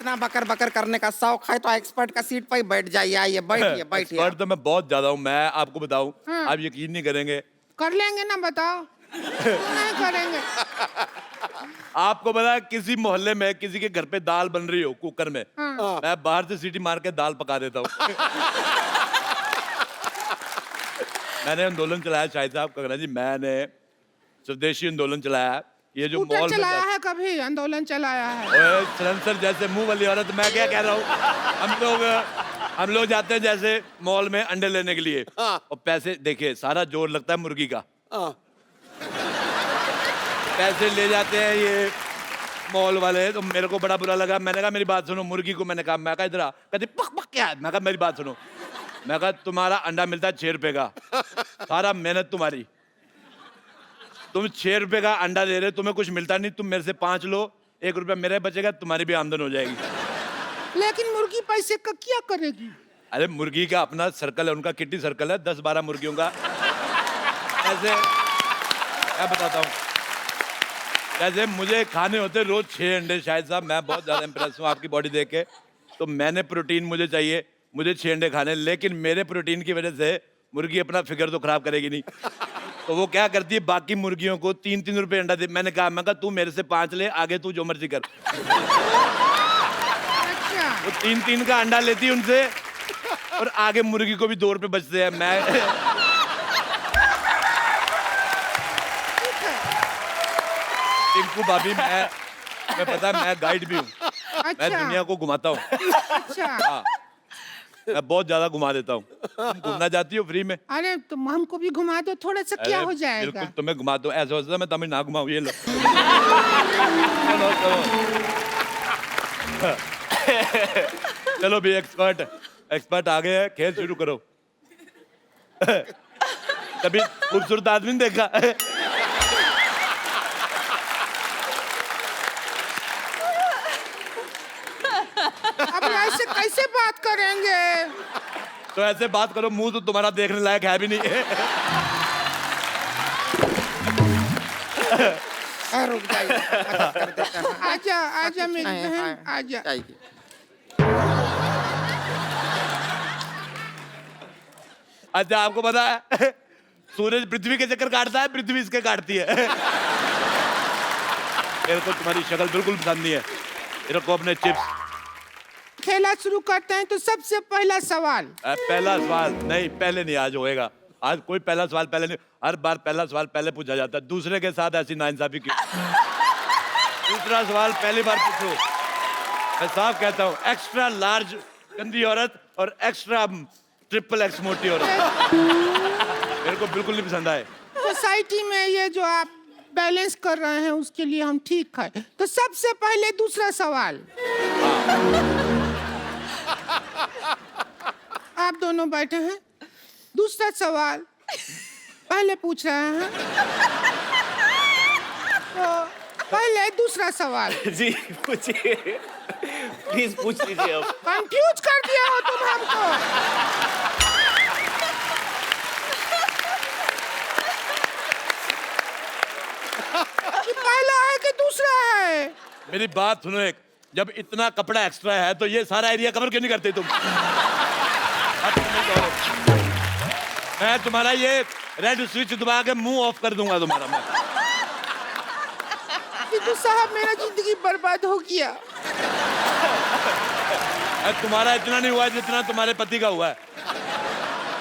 इतना बकर बकर करने का शौक है तो एक्सपर्ट का सीट पर ही बैठ जाइए। आइए बैठिए बैठिए। एक्सपर्ट तो मैं बहुत ज्यादा हूँ। मैं आपको बताऊं, हाँ। आप यकीन नहीं करेंगे। कर लेंगे ना, बताओ। क्यों नहीं करेंगे? आपको पता है, किसी मोहल्ले में किसी के घर पे दाल बन रही हो कुकर में, हाँ। मैं बाहर से सीटी मार के दाल पका देता हूँ। मैंने आंदोलन चलाया शाहिद साहब, कंगना जी, मैंने स्वदेशी आंदोलन चलाया है। ये जो स्कूटर मॉल में चलाया है, कभी आंदोलन चलाया है? ओए सलेंसर जैसे मुंह वाली औरत, मैं क्या कह रहा हूँ। हम लोग जाते हैं जैसे मॉल में अंडे लेने के लिए, और पैसे देखिए, सारा जोर लगता है मुर्गी का। पैसे ले जाते हैं ये मॉल वाले, तो मेरे को बड़ा बुरा लगा। मैंने कहा मेरी बात सुनो, मुर्गी को मैंने कहा, मैं कहा इधर आ, कहती पक पक क्या है? मैं कहा मेरी बात सुनो, मैं कहा तुम्हारा अंडा मिलता है 6 रुपए का, सारा मेहनत तुम्हारी, तुम 6 रुपए का अंडा दे रहे, तुम्हें कुछ मिलता नहीं, तुम मेरे से 5 लो, 1 रुपया मेरे बचेगा, तुम्हारी भी आमदन हो जाएगी। लेकिन मुर्गी पैसे का क्या करेगी? अरे मुर्गी का अपना सर्कल है, उनका किट्टी सर्कल है, 10-12 मुर्गियों का। ऐसे मैं बताता हूँ, जैसे मुझे खाने होते रोज 6 अंडे। शायद साहब मैं बहुत ज्यादा इंप्रेस हूँ आपकी बॉडी देख के, तो मैंने प्रोटीन मुझे चाहिए, मुझे 6 अंडे खाने, लेकिन मेरे प्रोटीन की वजह से मुर्गी अपना फिगर तो खराब करेगी नहीं, तो वो क्या करती है, बाकी मुर्गियों को 3-3 रुपए अंडा दे। मैंने कहा तू मेरे से 5 ले, आगे तू जो मर्जी कर। अच्छा। वो 3-3 का अंडा लेती है उनसे, और आगे मुर्गी को भी 2 रुपए बचते हैं। मैं टिंकू भाभी, मैं पता है, मैं गाइड भी हूँ। मैं अच्छा। दुनिया को घुमाता हूँ। अच्छा। हाँ, मैं बहुत ज्यादा घुमा देता हूँ। तुम घूमना चाहती हो फ्री में? अरे तुम हमको भी घुमा दो, थोड़ा सा क्या अरे, हो जाएगा? बिल्कुल तुम्हें घुमा दो, ऐसा होता है मैं तुम्हें ना घुमाऊँ, ये लो। चलो चलो चलो भी, एक्सपर्ट आ गए हैं, खेल शुरू करो। कभी खूबसूरत आदमी नहीं देखा? अब ऐसे कैसे बात करेंगे? तो ऐसे बात करो, मुंह तो तुम्हारा देखने लायक है भी नहीं है। रुक जाइए, मदद कर देते हैं। आजा आजा मेरी बहन, आजा। जाइए। अच्छा, आपको पता है सूरज पृथ्वी के चक्कर काटता है, पृथ्वी इसके काटती है। मेरे को तुम्हारी शक्ल बिल्कुल पसंद नहीं है। मेरे को अपने चिप्स। खेला शुरू करते हैं, तो सबसे पहला सवाल। पहला सवाल नहीं, पहले नहीं, आज होएगा। आज कोई पहला सवाल पहले नहीं, हर बार पहला सवाल पहले पूछा जाता है। दूसरे के साथ ऐसी नाइंसाफी क्यों? दूसरा सवाल पहली बार पूछो। मैं साफ कहता हूँ, एक्स्ट्रा लार्ज गंदी औरत और एक्स्ट्रा ट्रिपल एक्स मोटी औरत मेरे को बिल्कुल नहीं पसंद आए। सोसाइटी में ये जो आप बैलेंस कर रहे हैं, उसके लिए हम ठीक है। तो सबसे पहले दूसरा सवाल। आप दोनों बैठे हैं, दूसरा सवाल पहले पूछ रहे हैं, तो पहले दूसरा सवाल। जी पूछिए, प्लीज पूछ लीजिए। अब कंफ्यूज कर दिया हो तुम हमको। कि पहला है कि दूसरा है? मेरी बात सुनो, एक जब इतना कपड़ा एक्स्ट्रा है तो ये सारा एरिया कवर क्यों नहीं करते तुम? मैं तुम्हारा ये रेड स्विच दबा के मुंह ऑफ कर दूंगा तुम्हारा मैं। तो साहब मेरा जिंदगी बर्बाद हो गया। तुम्हारा इतना नहीं हुआ जितना तुम्हारे पति का हुआ है।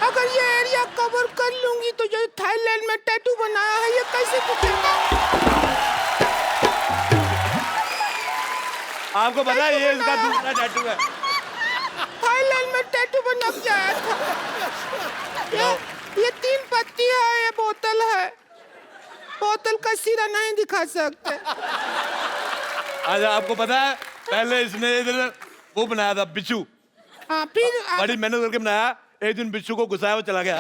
अगर ये एरिया कवर कर लूंगी तो जो थाईलैंड में टैटू बनाया है, ये कैसे दिखेगा? आपको पता है ये इसका दूसरा टैटू है। थाईलैंड में टैटू बना के आया था। ये 3 पत्ती है, ये बोतल है। बोतल का सिरा नहीं दिखा सकते। अच्छा, आपको पता है पहले इसने इधर वो बनाया था बिच्छू। हाँ, फिर बड़ी मेहनत करके बनाया, एक दिन बिच्छू को घुसाया, वो चला गया।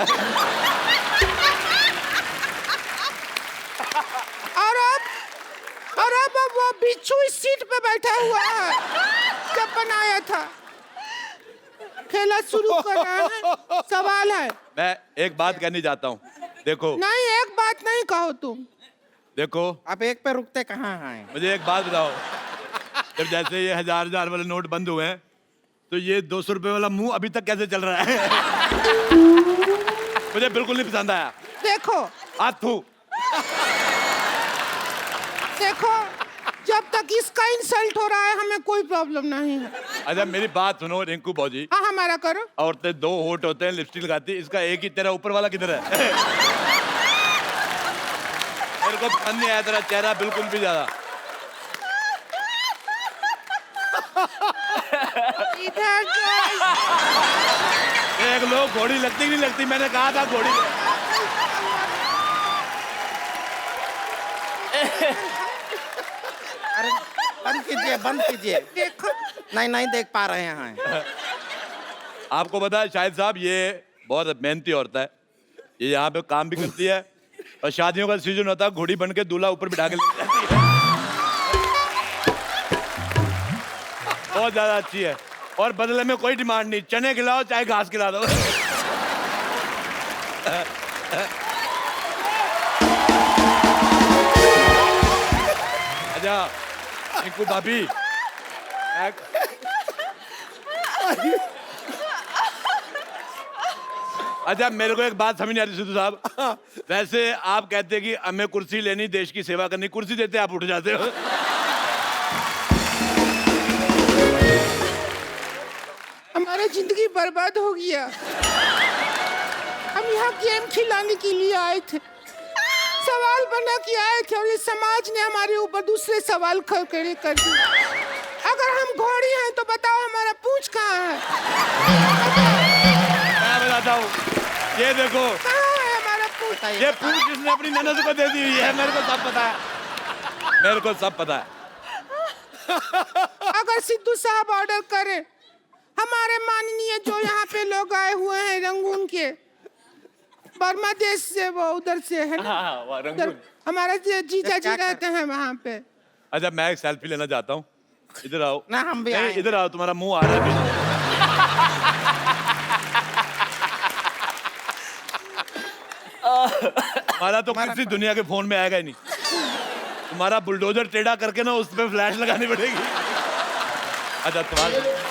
और अब वो बिच्छू इस सीट पे बैठा हुआ है जब बनाया था। खेला शुरू कर रहे हैं, सवाल है। मैं एक बात कहनी चाहता हूँ, देखो। नहीं, एक बात नहीं कहो तुम। देखो, आप एक पे रुकते कहाँ हैं? मुझे एक बात बताओ, जब जैसे ये 1000 वाले नोट बंद हुए हैं तो ये 200 रुपए वाला मुंह अभी तक कैसे चल रहा है? मुझे बिल्कुल नहीं पसंद आया। देखो हाथू देखो, जब तक इसका इंसल्ट हो रहा है हमें कोई प्रॉब्लम नहीं है। अच्छा मेरी बात सुनो रिंकू भौजी, हाँ हमारा करो। औरतें 2 होठ होते हैं, लिपस्टिक लगाती है, इसका एक ही, तेरा ऊपर वाला किधर है? मेरे को पसंद नहीं आया तेरा चेहरा बिल्कुल भी ज्यादा। इधर देख लो घोड़ी लगती कि नहीं लगती, मैंने कहा था घोड़ी। अरे बंद कीजिए, बंद कीजिए। देखो, नहीं नहीं देख पा रहे हैं। आपको पता है शाहिद साहब, ये बहुत मेहनती औरत है, ये यहाँ पे काम भी करती है और शादियों का सीजन होता है घोड़ी बन के दूल्हा ऊपर बिठा के ले जाती है। बहुत ज्यादा अच्छी है और बदले में कोई डिमांड नहीं, चने खिलाओ चाहे घास खिला दो। अच्छा रिंकू भाभी, अच्छा मेरे को एक बात समझ नहीं आती सिद्धू साहब, वैसे आप कहते हैं कि हमें कुर्सी लेनी, देश की सेवा करनी, कुर्सी देते आप उठ जाते हो। हमारा जिंदगी बर्बाद हो गया। हम यहाँ गेम खिलाने के लिए आए थे, सवाल बना के आए थे और ये समाज ने हमारे ऊपर दूसरे सवाल खड़े कर दिए। अगर हम घोड़ी हैं तो बताओ हमारा पूंछ कहाँ है? मैं बताता हूँ, ये देखो कहाँ है हमारा पूंछ? ये पूंछ इसने अपनी ननद को दे दी हुई है, मेरे को सब पता है, मेरे को सब पता है। अगर सिद्धू साहब ऑर्डर करें, हमारे माननीय जो यहाँ पे लोग आए हुए हैं रंगून के, बर्मा देश से, वो उधर से है ना, हाँ, वहाँ रंगून। उधर हमारा जीजा जी रहते हैं वहाँ पे। अच्छा मैं एक सेल्फी लेना चाहता हूँ, इधर आओ। ना हम भी नहीं, आए। इधर आओ, तुम्हारा मुंह आ रहा है। हमारा तो किसी दुनिया के फोन में आएगा ही नहीं, तुम्हारा बुलडोजर टेढ़ा करके ना उस पे फ्लैश लगानी पड़ेगी। अच्छा तुम्हारा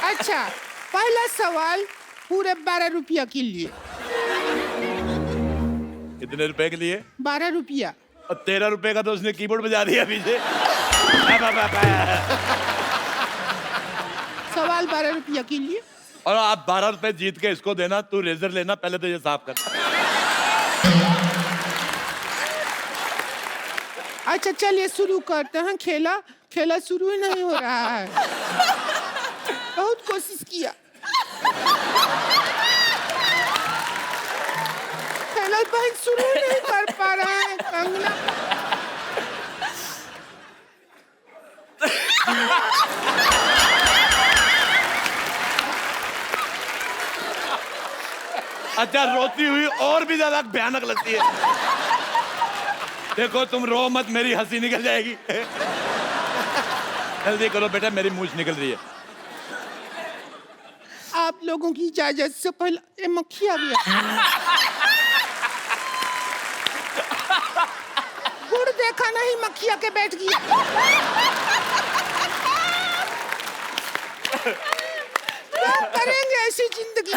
अच्छा, पहला सवाल पूरे 12 रुपया के लिए। कितने रुपए के लिए? 12 रुपया। और 13 रुपए का तो उसने कीबोर्ड बजा दिया पीछे। सवाल 12 रुपया के लिए। और आप 12 रुपए जीत के इसको देना, तू रेजर लेना, पहले तो ये साफ कर। अच्छा चलिए शुरू करते हैं खेला। खेला शुरू ही नहीं हो रहा है, बहुत कोशिश किया, खेला भाई शुरू ही नहीं कर पा रहा है। कंगना अच्छा रोती हुई और भी ज्यादा भयानक लगती है। देखो तुम रो मत, मेरी हंसी निकल जाएगी। जल्दी करो बेटा, मेरी मूंछ निकल रही है। आप लोगों की इजाजत से पहले ये मक्खी आ गया। गुड़ देखा नहीं, मक्खिया के बैठ गया। क्या करेंगे ऐसी जिंदगी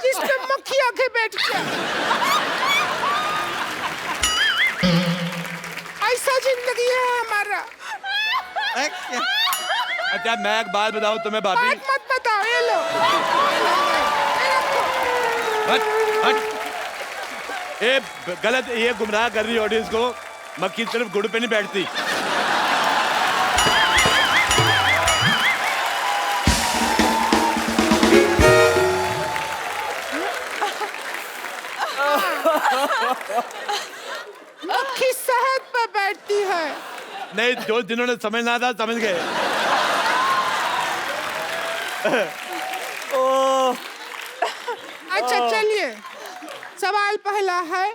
जिसमें मक्खिया के बैठ गया? ऐसा जिंदगी है हमारा। अच्छा मैं एक बात बताऊं तुम्हें भाभी, बात मत बताओ, ये लो। हट हट, ये गलत, ये गुमराह कर रही ऑडियंस को। मक्खी सिर्फ गुड़ पे नहीं बैठती। मक्खी शहद पे बैठती है। नहीं, जो जिन्होंने समझना था समझ गए। अच्छा चलिए, सवाल पहला है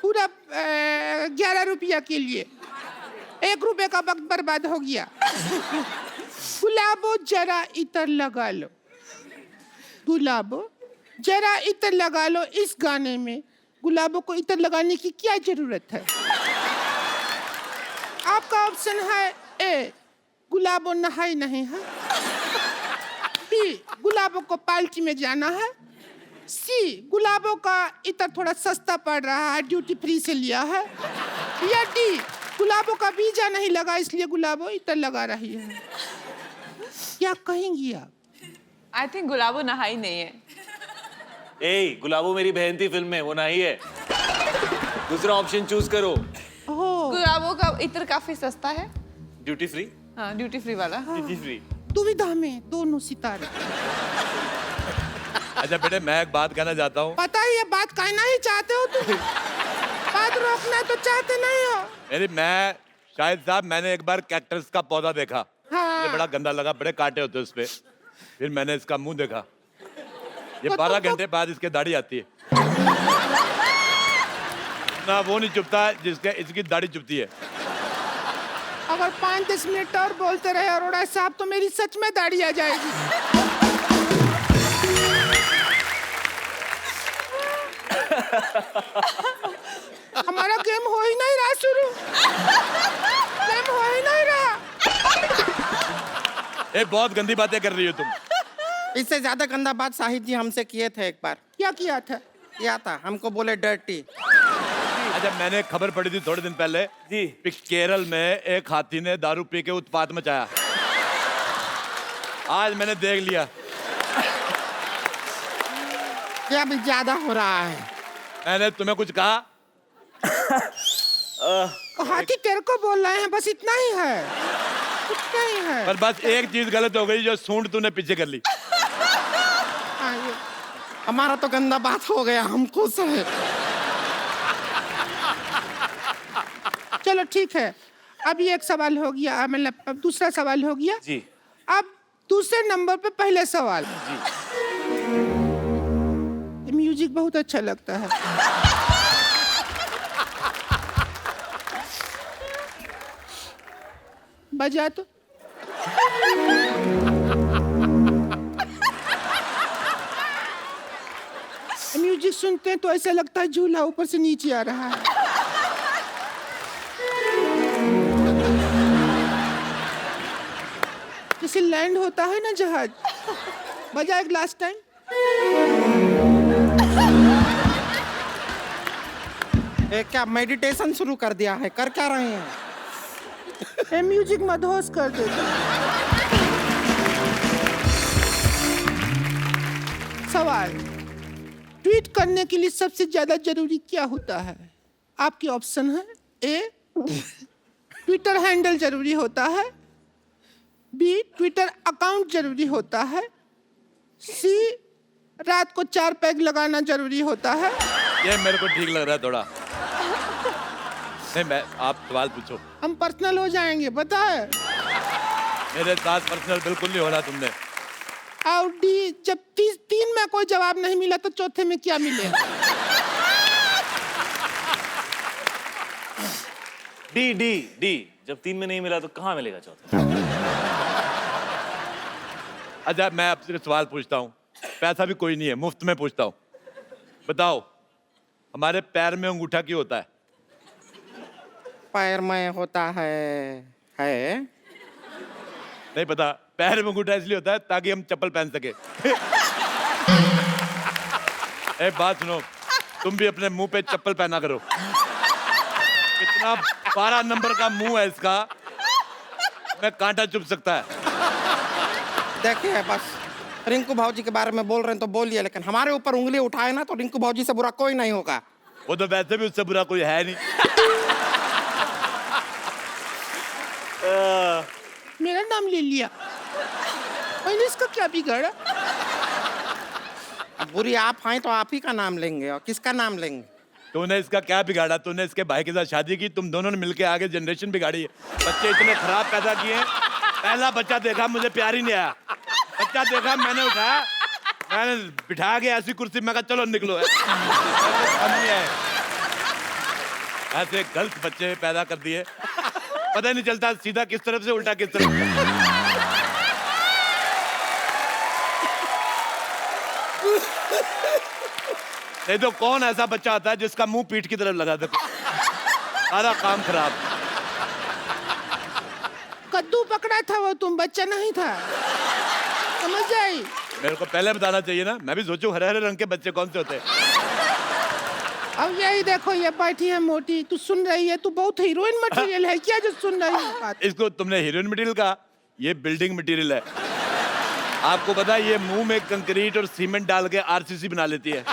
पूरा 11 रुपया के लिए। 1 रुपए का वक्त बर्बाद हो गया। गुलाबो जरा इतर लगा लो, गुलाबो जरा इतर लगा लो। इस गाने में गुलाबों को इतर लगाने की क्या जरूरत है? आपका ऑप्शन है ए, गुलाबो नहाई नहीं है, बी, गुलाबों को पार्टी में जाना है, सी, गुलाबों का इतर थोड़ा सस्ता पड़ रहा है, ड्यूटी फ्री से लिया है, या डी, गुलाबों का वीजा नहीं लगा इसलिए गुलाबो इतर लगा रही है। क्या कहेंगी आप? आई थिंक गुलाबो नहाई नहीं है। ए, गुलाबो मेरी बहन थी फिल्म में, वो नहीं है। दूसरा ऑप्शन चूज करो। ओह, गुलाबो का इत्र काफी सस्ता है। Duty free. हाँ, ड्यूटी फ्री वाला। Duty free. दुविधा में दोनों सितारे। अच्छा बेटे, मैं एक बात कहना चाहता हूँ। पता ही है, बात कहना ही चाहते हो तुम, बात रोकना तो चाहते नहीं हो। मैं शाहिद साहब, मैंने एक बार कैक्टस का पौधा देखा। हाँ। मुझे बड़ा गंदा लगा, बड़े कांटे होते उस पे। फिर मैंने इसका मुंह देखा, ये तो 12 तुमको- घंटे बाद इसके दाढ़ी आती है ना, वो नहीं चुभता जिसके इसकी दाढ़ी चुभती है। अगर 5-10 मिनट और बोलते रहे अरोड़ा साहब तो मेरी सच में दाढ़ी आ जाएगी। हमारा गेम हो ही नहीं रहा शुरू, गेम हो ही नहीं रहा। ये बहुत गंदी बातें कर रही हो तुम। इससे ज्यादा गंदा बात शाहिद जी हमसे किए थे एक बार। क्या किया था? किया था, हमको बोले डर्टी। अच्छा, मैंने खबर पड़ी थी थोड़े दिन पहले जी। कि केरल में एक हाथी ने दारू पी के उत्पात मचाया। आज मैंने देख लिया। क्या भी ज्यादा हो रहा है? मैंने तुम्हें कुछ कहा? हाथी तेरे को बोल रहे हैं, बस इतना ही है, इतना ही है। पर बस एक चीज गलत हो गई, जो सूंड तूने पीछे कर ली। हाँ, ये हमारा तो गंदा बात हो गया, हम खुश हैं। चलो ठीक है, अब ये एक सवाल हो गया, मतलब अब दूसरा सवाल हो गया। जी। अब दूसरे नंबर पे पहले सवाल। म्यूजिक बहुत अच्छा लगता है। बजा तो। म्यूजिक सुनते हैं तो ऐसा लगता है झूला ऊपर से नीचे आ रहा है। जैसे लैंड होता है ना जहाज। बजा एक लास्ट टाइम। क्या मेडिटेशन शुरू कर दिया है? कर क्या रहे हैं? ये म्यूजिक मदहोश कर देता। सवाल, ट्वीट करने के लिए सबसे ज्यादा जरूरी क्या होता है? आपके ऑप्शन है ए, ट्विटर हैंडल जरूरी होता है, बी, ट्विटर अकाउंट जरूरी होता है, सी, रात को 4 पैग लगाना जरूरी होता है। ये मेरे को ठीक लग रहा है थोड़ा। नहीं, आप सवाल पूछो। हम पर्सनल हो जाएंगे, पता है। मेरे साथ पर्सनल बिल्कुल नहीं होना तुमने। और डी, जब 3 में कोई जवाब नहीं मिला तो चौथे में क्या मिलेगा? डी डी डी, जब 3 में नहीं मिला तो कहाँ मिलेगा चौथा? अच्छा, मैं आपसे सवाल पूछता हूँ, पैसा भी कोई नहीं है, मुफ्त में पूछता हूँ। बताओ, हमारे पैर में अंगूठा क्यों होता है? पैर में होता है नहीं पता? पैर में अंगूठा इसलिए होता है ताकि हम चप्पल पहन सके। एक बात सुनो, तुम भी अपने मुंह पे चप्पल पहना करो। कितना 12 नंबर का मुंह है इसका, मैं कांटा चुभ सकता है। देखिए, बस रिंकू भाजी के बारे में बोल रहे हैं तो बोलिए, लेकिन हमारे ऊपर उंगली उठाए ना तो रिंकू भाजी से बुरा कोई नहीं होगा। वो तो वैसे भी उससे बुरा कोई है नहीं। मेरा नाम ले लिया, पहले इसका क्या बिगाड़ा? अब बुरी आप हैं तो आप ही का नाम लेंगे, और किसका नाम लेंगे? तूने इसका क्या बिगाड़ा? तूने इसके भाई के साथ शादी की, तुम दोनों ने मिलके आगे जनरेशन बिगाड़ी है। बच्चे इतने खराब पैदा किए हैं। पहला बच्चा देखा, मुझे प्यार ही नहीं आया। बच्चा देखा, मैंने उठाया, मैंने बिठा के ऐसी कुर्सी में कहा चलो निकलो। ऐसे गलत बच्चे पैदा कर दिए। पता ही नहीं चलता सीधा किस तरफ से उल्टा किस तरफ। नहीं तो कौन ऐसा बच्चा आता है जिसका मुंह पीठ की तरफ लगा दे, सारा काम खराब। कद्दू पकड़ा था वो, तुम बच्चा नहीं था, समझ आई? मेरे को पहले बताना चाहिए ना, मैं भी सोचूं हरे हरे रंग के बच्चे कौन से होते हैं। अब यही देखो, ये बैठी है मोटी, तू सुन रही है? तू बहुत हीरोइन मटेरियल है क्या जो सुन रही है बात? इसको तुमने हीरोइन मटेरियल कहा, ये बिल्डिंग मटेरियल है। आपको पता है ये मुंह में कंक्रीट और सीमेंट डाल के आरसीसी बना लेती है।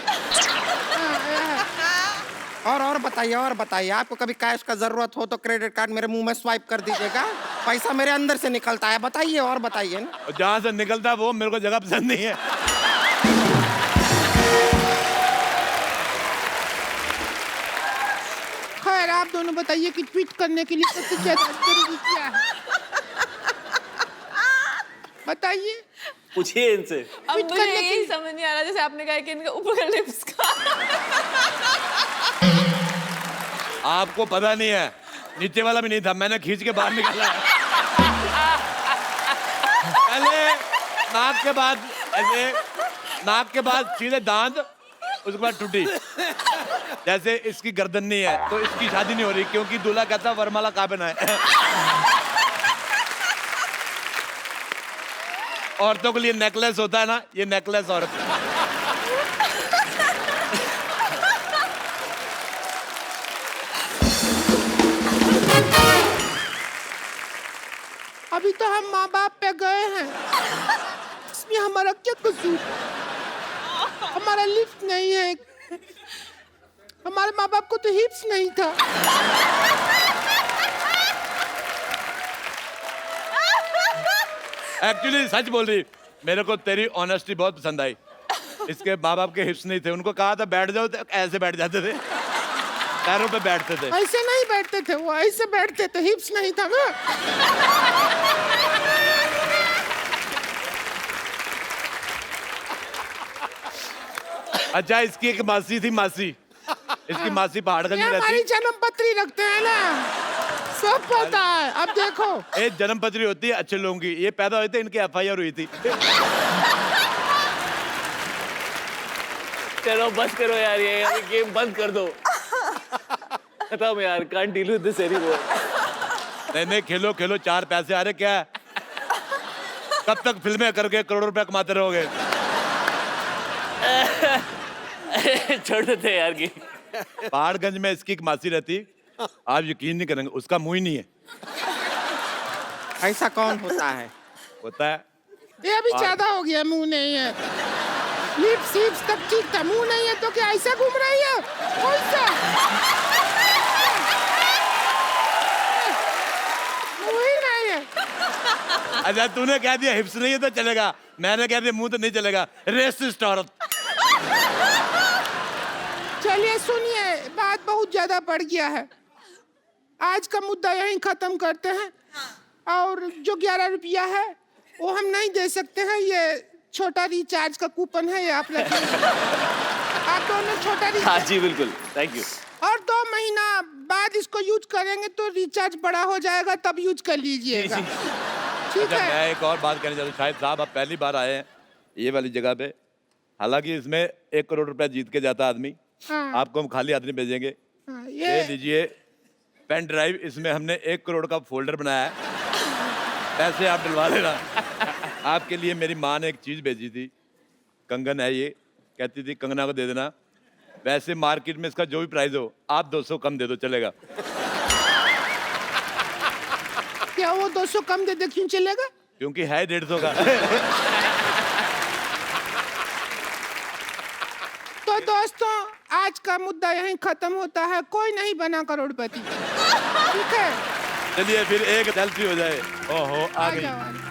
और बताइए, आपको कभी कैश का जरूरत हो तो क्रेडिट कार्ड मेरे मुंह में स्वाइप कर दीजिएगा, पैसा मेरे अंदर से निकलता है। बताइए और बताइए ना। और जहाँ से निकलता है वो मेरे को जगह पसंद नहीं है। खैर आप दोनों बताइए कि ट्वीट करने के लिए सबसे ज्यादा जरूरी क्या है? बताइए। पूछिए इनसे। अब ट्वीट मुझे करने यही समझ नहीं आ रहा, जैसे आपने कहा कि इनका ऊपर का लिप्स का। आपको पता नहीं है, नीचे वाला भी नहीं था, मैंने खींच के बाहर निकाला है। पहले नाक के बाद ऐसे, नाक के बाद सीधे दांत, उसके बाद टूटी। जैसे इसकी गर्दन नहीं है तो इसकी शादी नहीं हो रही, क्योंकि दूल्हा कहता वरमाला कहाँ पहना है। औरतों के लिए नेकलेस होता है ना, ये नेकलेस औरत। अभी तो हम माँ बाप पे गए हैं, इसमें हमारा क्या कसूर? हमारा लिफ्ट नहीं है, हमारे माँ बाप को तो हिप्स नहीं था। एक्चुअली सच बोल रही, मेरे को तेरी ऑनेस्टी बहुत पसंद आई। इसके माँ बाप के हिप्स नहीं थे, उनको कहा था बैठ जाओ तो ऐसे बैठ जाते थे, पैरों पे बैठते थे। ऐसे नहीं बैठते थे वो, ऐसे बैठते थे, हिप्स नहीं था ना। अच्छा, इसकी एक मासी थी, मासी, इसकी मासी पहाड़गंज में हमारी रहती। जन्म पत्री रखते हैं ना, सब पता है। अब देखो, एक जन्म पत्री होती है अच्छे लोगों की, ये पैदा हुए थे, इनकी FIR हुई थी। चलो बस करो यार, ये गेम बंद कर दो, खत्म यार, can't deal with this anymore. नहीं खेलो खेलो, 4 पैसे आ रहे, क्या है? कब तक फिल्में करके करोड़ों रुपए कमाते रहोगे? छोड़ देते यार की। पहाड़गंज में इसकी एक मासी रहती, आप यकीन नहीं करेंगे, उसका मुंह ही नहीं है। ऐसा कौन होता है? होता है। ये अभी ज्यादा हो गया, मुंह नहीं है। लिप्स हिप्स तक ठीक था, मुंह नहीं है तो क्या ऐसा घूम रही है? कौन सा मुंह ही नहीं है? अच्छा, तूने कह दिया हिप्स नहीं है तो चलेगा, मैंने कह दिया मुंह तो नहीं चलेगा। रेसिस्ट औरत। चलिए सुनिए, बात बहुत ज्यादा बढ़ गया है, आज का मुद्दा यहीं खत्म करते हैं। और जो 11 रुपया है वो हम नहीं दे सकते हैं, ये छोटा रिचार्ज का कूपन है, ये आप लगे। आप दोनों छोटा हाँ रिचार्ज, जी बिल्कुल, थैंक यू। और 2 महीना बाद इसको यूज करेंगे तो रिचार्ज बड़ा हो जाएगा, तब यूज कर लीजिएगा, ठीक अच्छा, है? मैं एक और बात कहना चाहता हूँ। शायद साहब आप पहली बार आए हैं ये वाली जगह पे, हालांकि इसमें 1 करोड़ रुपया जीत के जाता आदमी। हाँ। आपको हम खाली आदमी भेजेंगे। हाँ, ये लीजिए पेन ड्राइव, इसमें हमने 1 करोड़ का फोल्डर बनाया है, पैसे आप डलवा लेना। आपके लिए मेरी माँ ने एक चीज भेजी थी, कंगन है ये, कहती थी कंगना को दे देना। वैसे मार्केट में इसका जो भी प्राइस हो, आप 200 कम दे दो, चलेगा। क्या वो 200 कम दे दे, क्यों चलेगा? क्योंकि है 150 का। तो दोस्तों, आज का मुद्दा यहीं खत्म होता है, कोई नहीं बना करोड़पति, ठीक है? चलिए फिर एक सेल्फी हो जाए। ओहो, आ आ गई। जाओ।